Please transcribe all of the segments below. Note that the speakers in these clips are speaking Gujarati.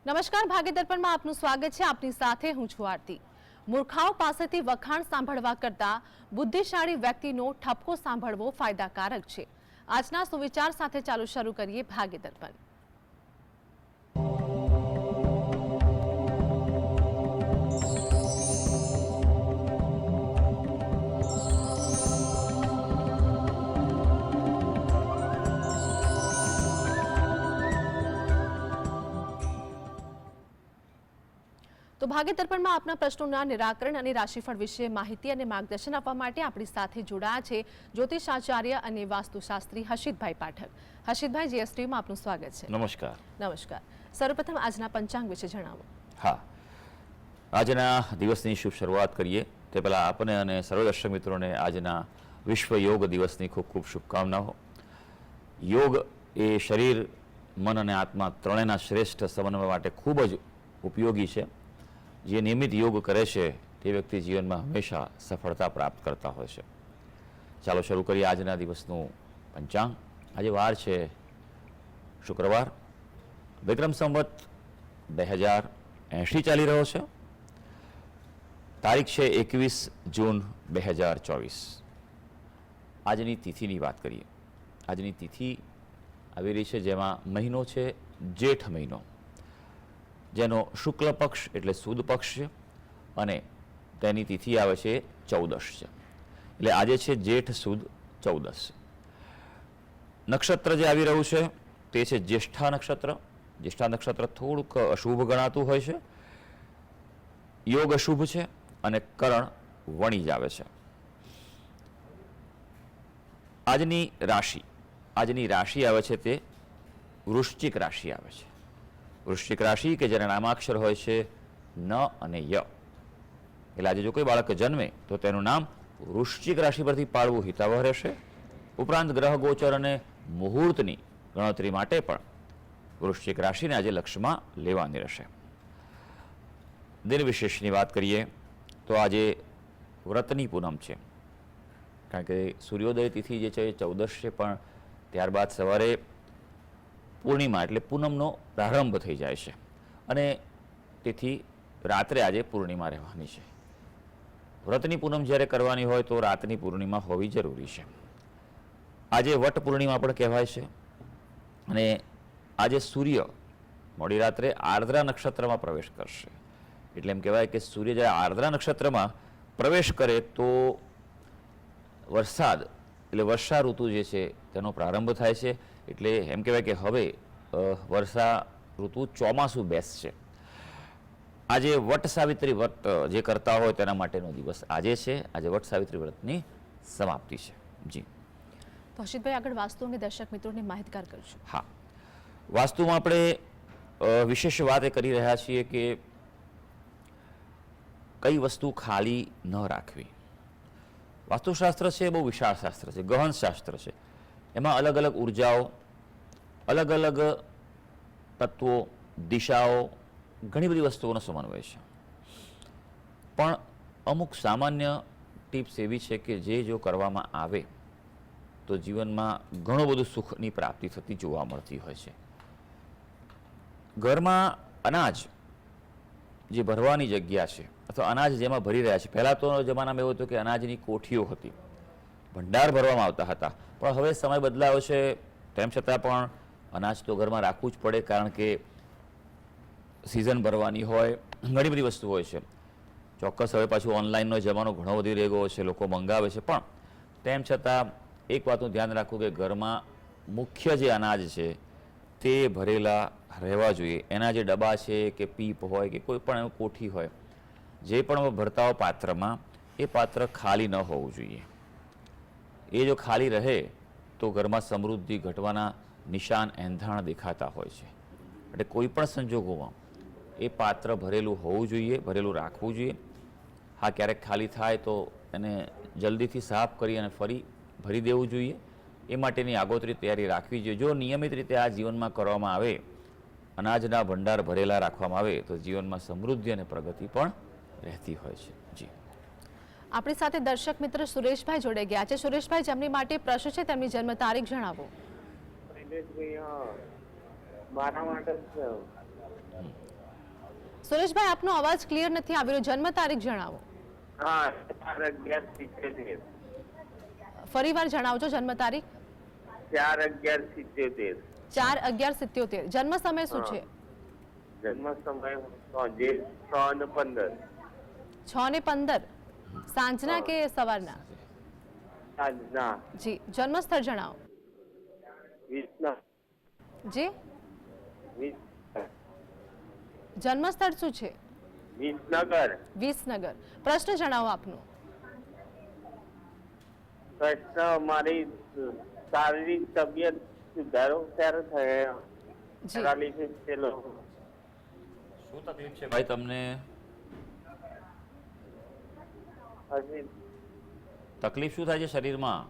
નમસ્કાર, ભાગ્ય દર્પણમાં આપનું સ્વાગત છે. આપની સાથે હું છું આરતી. મૂર્ખાઓ પાસેથી વખાણ સાંભળવા કરતા બુદ્ધિશાળી વ્યક્તિનો ઠપકો સાંભળવો ફાયદાકારક છે. આજના સુવિચાર સાથે ચાલુ શરૂ કરીએ ભાગ્ય દર્પણ. તો ભાગ્ય દર્પણમાં આપના પ્રશ્નોના નિરાકરણ અને રાશિફળ વિશે માહિતી અને માર્ગદર્શન આપવા માટે આપણી સાથે જોડાયા છે જ્યોતિષાચાર્ય અને વાસ્તુશાસ્ત્રી હર્ષિતભાઈ પાઠક. હર્ષિતભાઈ, જીએસટીમાં આપનું સ્વાગત છે. નમસ્કાર. નમસ્કાર. સર્વપ્રથમ આજના પંચાંગ વિશે જણાવો. હા, આજના દિવસની શુભ શરૂઆત કરીએ તે પહેલાં આપને અને સર્વ દર્શક મિત્રોને આજના વિશ્વ યોગ દિવસની ખૂબ ખૂબ શુભકામનાઓ. યોગ એ શરીર, મન અને આત્મા ત્રણેયના શ્રેષ્ઠ સમન્વય માટે ખૂબ જ ઉપયોગી છે. જે નિયમિત યોગ કરે છે તે વ્યક્તિ જીવનમાં હંમેશા સફળતા પ્રાપ્ત કરતા હોય છે. ચાલો શરૂ કરીએ આજના દિવસનું પંચાંગ. આજે વાર છે શુક્રવાર, વિક્રમ સંવત 2080 ચાલી રહ્યો છે. તારીખ છે 21 જૂન 2024. આજની તિથિની વાત કરીએ. આજની તિથિ આવી રહી છે જેમાં મહિનો છે જેઠ મહિનો, જેનો શુક્લ પક્ષ એટલે સુદ પક્ષ છે અને તેની તિથિ આવે છે 14 છે. એટલે આજે છે જેઠ સુદ 14. નક્ષત્ર જે આવી રહ્યું છે તે છે જ્યેષ્ઠા નક્ષત્ર. જ્યેષ્ઠા નક્ષત્ર થોડુંક અશુભ ગણાતું હોય છે. યોગ અશુભ છે અને કરણ વણી જ આવે છે. આજની રાશિ આવે છે તે વૃશ્ચિક રાશિ આવે છે. વૃશ્ચિક રાશિ કે જેના નામાક્ષર હોય છે ન અને ય. એટલે આજે જો કોઈ બાળક જન્મે તો તેનું નામ વૃશ્ચિક રાશિ પરથી પાડવું હિતાવહ રહેશે. ઉપરાંત ગ્રહ ગોચર અને મુહૂર્તની ગણતરી માટે પણ વૃશ્ચિક રાશિને આજે લક્ષ્યમાં લેવાની રહેશે. દિન વિશેષની વાત કરીએ તો આજે વ્રતની પૂનમ છે. કારણ કે સૂર્યોદય તિથિ જે છે એ 14 છે, પણ ત્યારબાદ સવારે પૂર્ણિમા એટલે પૂનમનો પ્રારંભ થઈ જાય છે અને તેથી રાત્રે આજે પૂર્ણિમા રહેવાની છે. વ્રતની પૂનમ જ્યારે કરવાની હોય તો રાતની પૂર્ણિમા હોવી જરૂરી છે. આજે વટ પૂર્ણિમા પણ કહેવાય છે અને આજે સૂર્ય મોડી રાત્રે આર્દ્રા નક્ષત્રમાં પ્રવેશ કરશે. એટલે એમ કહેવાય કે સૂર્ય જ્યારે આર્દ્રા નક્ષત્રમાં પ્રવેશ કરે તો વરસાદ એટલે વર્ષા ઋતુ જે છે તેનો પ્રારંભ થાય છે. એટલે એમ કહેવાય કે હવે વર્ષા ઋતુ ચોમાસું બેસશે. આજે વટ સાવિત્રી વ્રત જે કરતા હોય તેના માટેનો દિવસ આજે છે. આજે વટ સાવિત્રી વ્રતની સમાપ્તિ છે. જી તો હર્ષિતભાઈ, આગળ વાસ્તુ અંગે દર્શક મિત્રોને માહિતગાર કરશું. હા, વાસ્તુમાં આપણે વિશેષ વાત એ કરી રહ્યા છીએ કે કઈ વસ્તુ ખાલી ન રાખવી. વાસ્તુશાસ્ત્ર છે બહુ વિશાળ શાસ્ત્ર છે, ગહન શાસ્ત્ર છે. એમાં અલગ અલગ ઉર્જાઓ, અલગ અલગ તત્વો, દિશાઓ, ઘણી બધી વસ્તુઓનો સમન્વય છે. પણ અમુક સામાન્ય ટિપ્સ એવી છે કે જે જો કરવામાં આવે તો જીવનમાં ઘણું બધું સુખની પ્રાપ્તિ થતી જોવા મળતી હોય છે. ઘરમાં અનાજ જે ભરવાની જગ્યા છે અથવા અનાજ જેમાં ભરી રહ્યા છે, પહેલાં તો જમાનામાં એવું હતું કે અનાજની કોઠીઓ હતી, ભંડાર ભરવામાં આવતા હતા. પણ હવે સમય બદલાયો છે, તેમ છતાં પણ અનાજ તો ઘરમાં રાખવું જ પડે. કારણ કે સિઝન ભરવાની હોય, ઘણી બધી વસ્તુ હોય છે. ચોક્કસ હવે પાછું ઓનલાઈનનો જમાનો ઘણો વધી રહ્યો છે, લોકો મંગાવે છે. પણ તેમ છતાં એક વાતનું ધ્યાન રાખવું કે ઘરમાં મુખ્ય જે અનાજ છે તે ભરેલા રહેવા જોઈએ. એના જે ડબ્બા છે કે પીપ હોય કે કોઈ પણ કોઠી હોય, જે પણ ભરતા હોય પાત્રમાં, એ પાત્ર ખાલી ન હોવું જોઈએ. એ જો ખાલી રહે તો ઘરમાં સમૃદ્ધિ ઘટવાના નિશાન એંધાણ દેખાતા હોય છે. એટલે કોઈ પણ સંજોગોમાં એ પાત્ર ભરેલું હોવું જોઈએ, ભરેલું રાખવું જોઈએ. હા, ક્યારેક ખાલી થાય તો એને જલ્દીથી સાફ કરી અને ફરી ભરી દેવું જોઈએ. એ માટેની આગોતરી તૈયારી રાખવી જોઈએ. જો નિયમિત રીતે આ જીવનમાં કરવામાં આવે, અનાજના ભંડાર ભરેલા રાખવામાં આવે તો જીવનમાં સમૃદ્ધિ અને પ્રગતિ પણ રહેતી હોય છે. જી, આપણી સાથે દર્શક મિત્ર સુરેશભાઈ જોડે ગયા છે. સુરેશભાઈ, જેમની માટે પ્રશ્ન છે તેમની જન્મ તારીખ જણાવો. મારા માટે સુરેશભાઈ, આપનો અવાજ ક્લિયર નથી આવી રહ્યો. જન્મ તારીખ જણાવો. હા 4/11/77 ફરીવાર જણાવજો જન્મ તારીખ. 4/11/77 4/11/77. જન્મ સમય શું છે? જન્મ સમય 6:15 6:15 સાંજના કે સવારના? આજના જી. જન્મ સ્થળ જણાવો. વિસનગર જી. જન્મ સ્થળ શું છે? વિસનગર વિસનગર. પ્રશ્ન જણાવો આપનો. પ્રશ્ન મારી શારીરિક તબિયત સુધારો ક્યારે થયો જી. પેરાલિસિસ થયેલો શું તકલીફ છે ભાઈ તમને? હજી તકલીફ શું થાય છે શરીરમાં?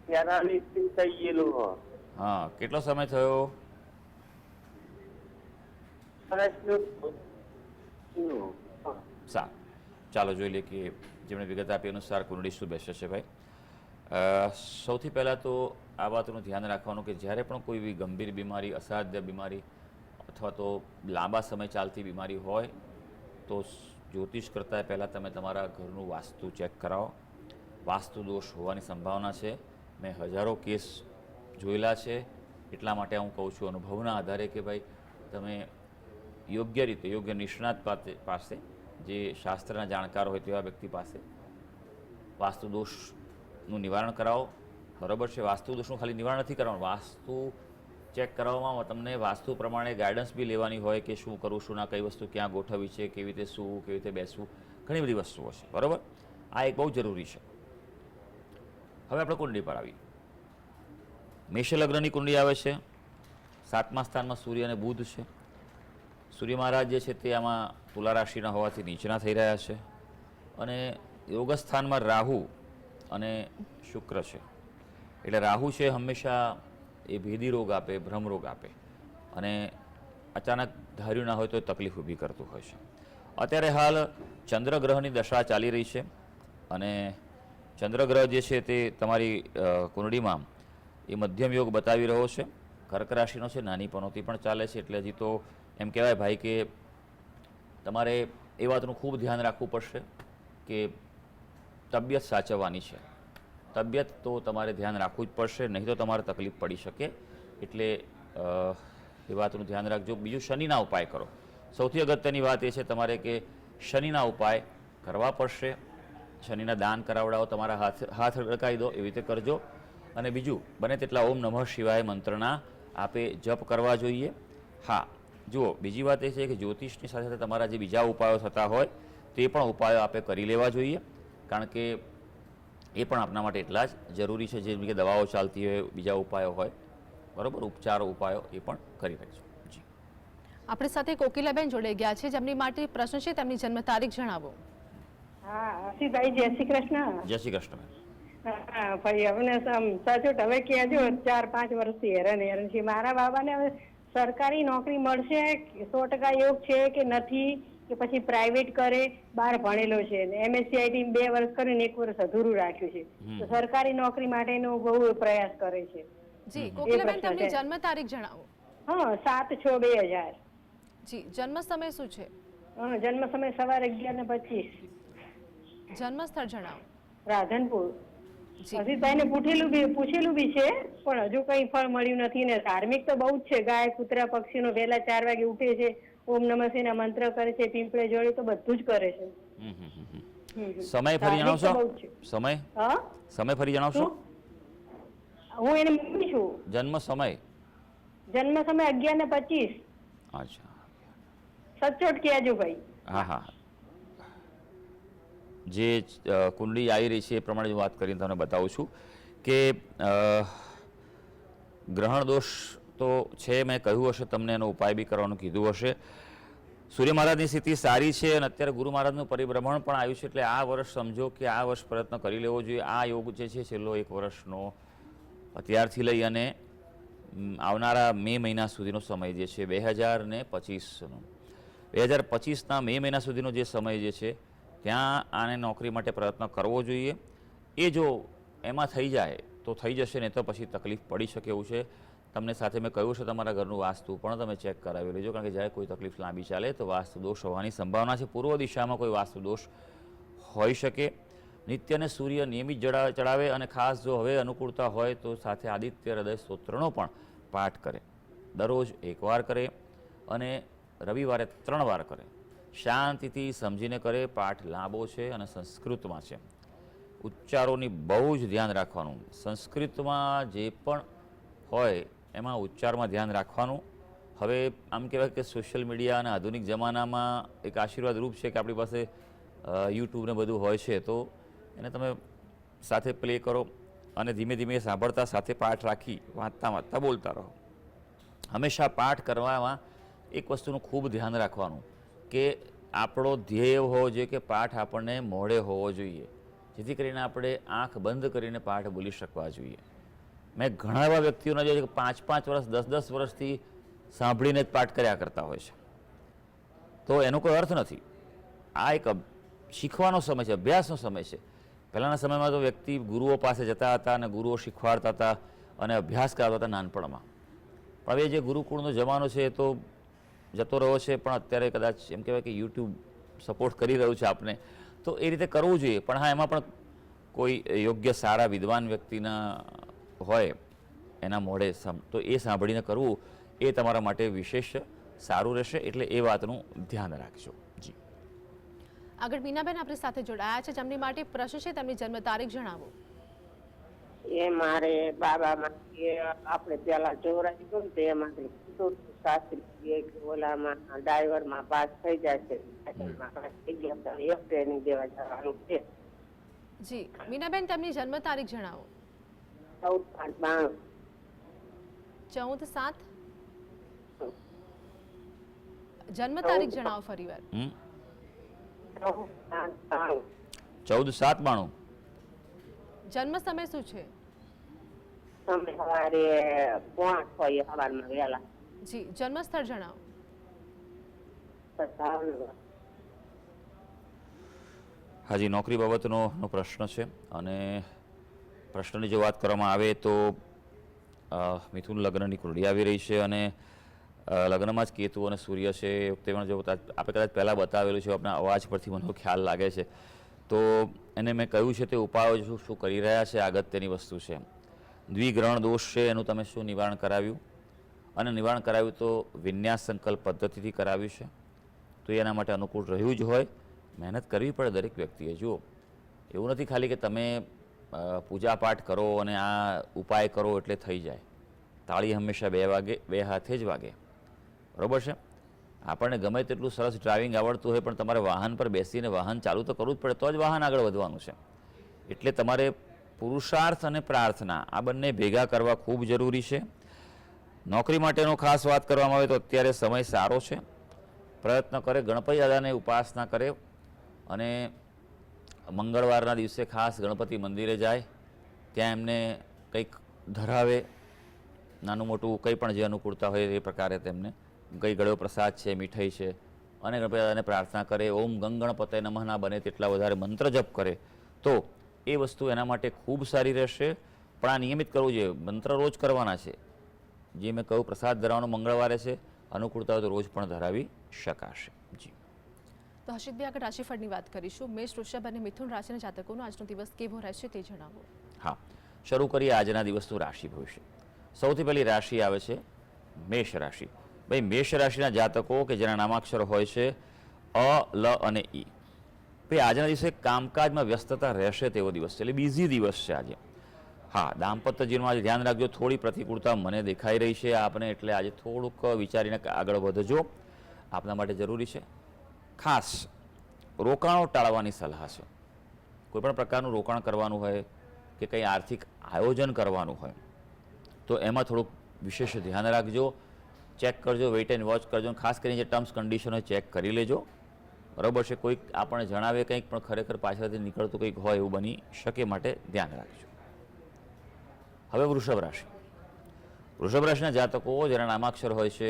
પેરાલિસિસ થઈ ગયેલું હો હા, કેટલો સમય થયો? સારું, ચાલો જોઈ લઈએ કે જેમણે વિગત આપી અનુસાર કુંડળી શું બેસે છે ભાઈ. સૌથી પહેલાં તો આ વાતનું ધ્યાન રાખવાનું કે જ્યારે પણ કોઈ એવી ગંભીર બીમારી, અસાધ્ય બીમારી અથવા તો લાંબા સમય ચાલતી બીમારી હોય તો જ્યોતિષ કરતાં પહેલાં તમે તમારા ઘરનું વાસ્તુ ચેક કરાવો. વાસ્તુ દોષ હોવાની સંભાવના છે. મેં હજારો કેસ જોયેલા છે, એટલા માટે હું કહું છું અનુભવના આધારે કે ભાઈ તમે યોગ્ય રીતે યોગ્ય નિષ્ણાત પાસે, જે શાસ્ત્રના જાણકાર હોય તેવા વ્યક્તિ પાસે વાસ્તુ દોષનું નિવારણ કરાવો. બરાબર છે? વાસ્તુ દોષનું ખાલી નિવારણ નથી કરવાનું, વાસ્તુ ચેક કરાવવામાં તમને વાસ્તુ પ્રમાણે ગાઈડન્સ બી લેવાની હોય કે શું કરવું, શું ના, કઈ વસ્તુ ક્યાં ગોઠવવી છે, કેવી રીતે સૂવું, કેવી રીતે બેસવું, ઘણી બધી વસ્તુઓ છે. બરાબર? આ એક બહુ જરૂરી છે. હવે આપણે કુંડળી પર આવીએ. મેષ લગ્નની કુંડળી આવે છે. 7મા સ્થાનમાં સૂર્ય અને બુધ છે. સૂર્ય મહારાજ જે છે તે આમાં તુલા રાશિના હોવાથી નીચેના થઈ રહ્યા છે અને યોગ સ્થાનમાં રાહુ અને શુક્ર છે. એટલે રાહુ છે હંમેશા એ ભેદી રોગ આપે, ભ્રમ રોગ આપે અને અચાનક ધાર્યું ના હોય તો તકલીફ ઊભી કરતું હોય છે. અત્યારે હાલ ચંદ્રગ્રહની દશા ચાલી રહી છે અને ચંદ્રગ્રહ જે છે તે તમારી કુંડળીમાં એ મધ્યમ યોગ બતાવી રહ્યો છે. કર્ક રાશિનો છે, નાની પનોતી પણ ચાલે છે. એટલે હજી તો એમ કહેવાય ભાઈ કે તમારે એ વાતનું ખૂબ ધ્યાન રાખવું પડશે કે તબિયત સાચવવાની છે. તબિયત તો તમારે ધ્યાન રાખવું જ પડશે, નહીં તો તમારે તકલીફ પડી શકે. એટલે એ વાતનું ધ્યાન રાખજો. બીજું, શનિના ઉપાય કરો. સૌથી અગત્યની વાત એ છે તમારે કે શનિના ઉપાય કરવા પડશે. શનિના દાન કરાવડાવો, તમારા હાથ અડકાવી દો, એવી રીતે કરજો. અને બીજું, બને તેટલા ઓમ નમઃ શિવાય મંત્રના આપે જપ કરવા જોઈએ. હા, જુઓ, બીજી વાત એ છે કે જ્યોતિષની સાથે સાથે તમારા જે બીજા ઉપાયો થતા હોય તે પણ ઉપાયો આપે કરી લેવા જોઈએ, કારણ કે એ પણ આપણા માટે એટલા જ જરૂરી છે જેમ કે દવાઓ ચાલતી હોય, બીજા ઉપાયો હોય. બરાબર? ઉપચારો, ઉપાયો એ પણ કરી લેજો. જી. આપણી સાથે કોકિલાબેન જોડાઈ ગયા છે, જેમની માટે પ્રશ્ન છે. તેમની જન્મ તારીખ જણાવો. હા, હસીભાઈ, જય શ્રી કૃષ્ણ. જય શ્રી કૃષ્ણ. હા ભાઈ, અમને સચોટ હવે કહેજો. 4-5 વર્ષથી હેરાન છે. મારા બાબાને હવે સરકારી નોકરી મળશે, 100% યોગ છે કે નથી, કે પછી પ્રાઇવેટ કરે? 12 ભણેલો છે, MSCIT 2 વર્ષ કર્યું ને 1 વર્ષ અધૂરું રાખ્યું છે. તો સરકારી નોકરી માટેનો બહુ પ્રયાસ કરે છે. જી. કોકિલાબેન, તેમની જન્મ તારીખ જણાવો. હા, 7/6/2000. જી. જન્મ સમય શું છે? જન્મ સમય સવારે 11:25. જન્મ સ્થળ જણાવો. રાધનપુર. જી. અજીતભાઈને પૂછેલું બી છે, પણ હજુ કઈ ફળ મળ્યું નથી. ને ધાર્મિક તો બહુ જ છે. ગાય, કૂતરા, પક્ષીનો વહેલા 4 વાગે ઉઠે છે, ઓમ નમઃ શિવાય મંત્ર કરે છે, પીંપળે જોડે તો બધું જ કરે છે. સમય ફરી જણાવશો? સમય હા, સમય ફરી જણાવશો? હું એને મમ્મી છું. જન્મ સમય? જન્મ સમય 11:25. અચ્છા, સચોટ કહેજો ભાઈ. હા હા. જે કુંડળી આવી રહી છે એ પ્રમાણે વાત કરીને તમને બતાવું છું કે ગ્રહણ દોષ તો છે, મેં કહ્યું હશે તમને, એનો ઉપાય બી કરવાનું કીધું હશે. સૂર્ય મહારાજની સ્થિતિ સારી છે અને અત્યારે ગુરુ મહારાજનું પરિભ્રમણ પણ આવ્યું છે. એટલે આ વર્ષ સમજો કે આ વર્ષ પ્રયત્ન કરી લેવો જોઈએ. આ યોગ જે છે છેલ્લો 1 વર્ષનો અત્યારથી લઈ અને આવનારા મે મહિના સુધીનો સમય જે છે 2025નો 2025ના મે મહિના સુધીનો જે સમય જે છે ત્યાં આને નોકરી માટે પ્રયત્ન કરવો જોઈએ. એ જો એમાં થઈ જાય તો થઈ જશે, નહીં તો પછી તકલીફ પડી શકે એવું છે. તમને સાથે મેં કહ્યું છે તમારા ઘરનું વાસ્તુ પણ તમે ચેક કરાવી લેજો, કારણ કે જ્યારે કોઈ તકલીફ લાંબી ચાલે તો વાસ્તુ દોષ હોવાની સંભાવના છે. પૂર્વ દિશામાં કોઈ વાસ્તુ દોષ હોઈ શકે. નિત્યને સૂર્ય નિયમિત ચડાવે અને ખાસ જો હવે અનુકૂળતા હોય તો સાથે આદિત્ય હૃદય સ્તોત્રનો પણ પાઠ કરે. દરરોજ 1 વાર કરે અને રવિવારે 3 વાર કરે. શાંતિથી સમજીને કરે. પાઠ લાંબો છે અને સંસ્કૃતમાં છે. ઉચ્ચારોની બહુ જ ધ્યાન રાખવાનું. સંસ્કૃતમાં જે પણ હોય એમાં ઉચ્ચારમાં ધ્યાન રાખવાનું. હવે આમ કહેવાય કે સોશિયલ મીડિયા અને આધુનિક જમાનામાં એક આશીર્વાદ રૂપ છે કે આપણી પાસે યુટ્યુબ ને બધું હોય છે, તો એને તમે સાથે પ્લે કરો અને ધીમે ધીમે સાંભળતા સાથે પાઠ રાખી વાંચતા વાંચતા બોલતા રહો. હંમેશા પાઠ કરવામાં એક વસ્તુનું ખૂબ ધ્યાન રાખવાનું કે આપણો ધ્યેય હોવો જોઈએ કે પાઠ આપણને મોઢે હોવો જોઈએ, જેથી કરીને આપણે આંખ બંધ કરીને પાઠ બોલી શકવા જોઈએ. મેં ઘણા એવા વ્યક્તિઓના જોયા છે કે 5-5 વર્ષ 10-10 વર્ષથી સાંભળીને જ પાઠ કર્યા કરતા હોય છે, તો એનો કોઈ અર્થ નથી. આ એક શીખવાનો સમય છે, અભ્યાસનો સમય છે. પહેલાંના સમયમાં તો વ્યક્તિ ગુરુઓ પાસે જતા હતા અને ગુરુઓ શીખવાડતા હતા અને અભ્યાસ કરાવતા હતા નાનપણમાં. પણ હવે જે ગુરુકુળનો જમાનો છે એ તો જતો રહ્યો છે, પણ અત્યારે કદાચ એમ કહેવાય કે યુટ્યુબ સપોર્ટ કરી રહ્યું છે આપને, તો એ રીતે કરવું જોઈએ. પણ હા, એમાં પણ કોઈ યોગ્ય સારા વિદ્વાન વ્યક્તિના હોય એના મોઢે તો એ સાંભળીને કરવું એ તમારા માટે વિશેષ સારું રહેશે. એટલે એ વાતનું ધ્યાન રાખજો. જી આગળ મીનાબેન આપણી સાથે જોડાયા છે, જેમની માટે પ્રશ્ન છે, તેમની જન્મ તારીખ જણાવો. એ મારે બાબામાં આપણે પેલા જોરાઈ ગયું ને તેમાંથી શાસ્ત્રી ઓલામાં ડ્રાઈવરમાં પાસ થઈ જાય છે, એક ટ્રેનિંગ દેવા જવાનું છે. જી મીનાબેન, તેમની જન્મ તારીખ જણાવો. 14/5/92. 14/7. જન્મ તારીખ જણાવો ફરીવાર. 14/7/92. જન્મ સમય શું છે? તમે સવારે 5:30 સવારમાં વહેલા. જી જન્મ સ્થળ જણાવો. ભાવનગર. હાજી, નોકરી બાબતનો પ્રશ્ન છે અને પ્રશ્નની જો વાત કરવામાં આવે તો મિથુન લગ્નની કુંડળી આવી રહી છે અને લગ્નમાં જ કેતુ અને સૂર્ય છે. એ વખતે પણ જો આપણે કદાચ પહેલાં બતાવેલું છે, આપણા અવાજ પરથી મને ખ્યાલ લાગે છે, તો એને મેં કહ્યું છે તે ઉપાયો શું કરી રહ્યા છે, અગત્યની વસ્તુ છે. દ્વિગ્રહણ દોષ છે, એનું તમે શું નિવારણ કરાવ્યું? અને નિવારણ કરાવ્યું તો વિન્યાસ સંકલ્પ પદ્ધતિથી કરાવ્યું છે, તો એના માટે અનુકૂળ રહ્યું જ હોય. મહેનત કરવી પડે દરેક વ્યક્તિએ. જુઓ, એવું નથી ખાલી કે તમે પૂજાપાઠ કરો અને આ ઉપાય કરો એટલે થઈ જાય. તાળી હંમેશા 2 હાથે જ વાગે, બરાબર છે? આપણને ગમે તેટલું સરસ ડ્રાઇવિંગ આવડતું હોય પણ તમારે વાહન પર બેસીને વાહન ચાલુ તો કરવું જ પડે, તો જ વાહન આગળ વધવાનું છે. એટલે તમારે પુરુષાર્થ અને પ્રાર્થના આ બંને ભેગા કરવા ખૂબ જરૂરી છે. નોકરી માટેનો ખાસ વાત કરવામાં આવે તો અત્યારે સમય સારો છે. પ્રયત્ન કરે, ગણપતિ દાદાને ઉપાસના કરે અને મંગળવારના દિવસે ખાસ ગણપતિ મંદિરે જાય, ત્યાં એમને કંઈક ધરાવે, નાનું મોટું કંઈ પણ જે અનુકૂળતા હોય એ પ્રકારે તેમને કંઈ ગળ્યો પ્રસાદ છે, મીઠાઈ છે, અને ગણપતિ દાદાને પ્રાર્થના કરે. ઓમ ગંગણપતે નમઃના બને તેટલા વધારે મંત્ર જપ કરે તો એ વસ્તુ એના માટે ખૂબ સારી રહેશે. પણ આ નિયમિત કરવું જોઈએ. મંત્ર રોજ કરવાના છે. જે મેં કહ્યું પ્રસાદ ધરાવવાનો મંગળવારે છે, અનુકૂળતા હોય તો રોજ પણ ધરાવી શકાશે. જી તો હર્ષિતભાઈ, આગળ રાશિફળની વાત કરીશું. મેષ, વૃષભ અને મિથુન રાશિના જાતકોનો આજનો દિવસ કેવો રહેશે તે જણાવો. હા, શરૂ કરીએ આજના દિવસનું રાશિ ભવિષ્ય. સૌથી પહેલી રાશિ આવે છે મેષ રાશિ. ભાઈ, મેષ રાશિના જાતકો કે જેના નામાક્ષર હોય છે અ, લ અને ઈ, ભાઈ આજના દિવસે કામકાજમાં વ્યસ્તતા રહેશે તેવો દિવસ છે, એટલે બિઝી દિવસ છે આજે. હા, દાંપત્ય જીવનમાં આજે ધ્યાન રાખજો. થોડી પ્રતિકૂળતા મને દેખાઈ રહી છે આપને, એટલે આજે થોડુંક વિચારીને આગળ વધજો, આપના માટે જરૂરી છે. ખાસ રોકાણો ટાળવાની સલાહ છે. કોઈપણ પ્રકારનું રોકાણ કરવાનું હોય કે કંઈ આર્થિક આયોજન કરવાનું હોય તો એમાં થોડુંક વિશેષ ધ્યાન રાખજો. ચેક કરજો, વેઇટ એન્ડ વોચ કરજો. ખાસ કરીને જે ટર્મ્સ કન્ડિશનો ચેક કરી લેજો, બરાબર છે? કોઈક આપણને જણાવે કંઈક પણ ખરેખર પાછળથી નીકળતું કંઈક હોય એવું બની શકે, માટે ધ્યાન રાખજો. હવે વૃષભ રાશિ. વૃષભ રાશિના જાતકો જેના નામાક્ષર હોય છે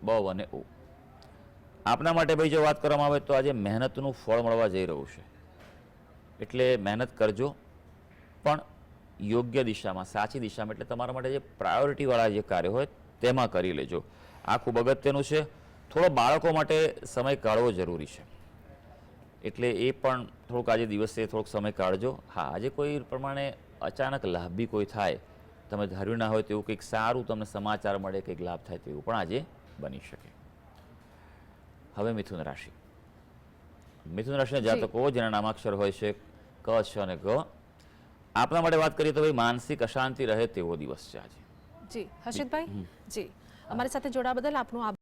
બ અને ઓ, આપના માટે ભાઈ જો વાત કરવામાં આવે તો આજે મહેનતનું ફળ મળવા જઈ રહ્યું છે, એટલે મહેનત કરજો. પણ યોગ્ય દિશામાં, સાચી દિશામાં, એટલે તમારા માટે જે પ્રાયોરિટીવાળા જે કાર્ય હોય તેમાં કરી લેજો. આ ખૂબ અગત્યનું છે. થોડો બાળકો માટે સમય કાઢવો જરૂરી છે, એટલે એ પણ થોડુંક આજે દિવસે થોડોક સમય કાઢજો. હા, આજે કોઈ પ્રમાણે અચાનક લાભ બી કોઈ થાય, તમે ધાર્યું ના હોય તેવું કંઈક સારું તમને સમાચાર મળે, કંઈક લાભ થાય તેવું પણ આજે બની શકે. હવે મિથુન રાશિ. મિથુન રાશિના જાતકો જેના નામાક્ષર હોય છે ક, છ અને ગ, આપણા માટે વાત કરીએ તો ભાઈ માનસિક અશાંતિ રહે તેવો દિવસ છે આજે. જી હર્ષિતભાઈ, જી અમારી સાથે જોડાવા બદલ આપનો આભાર.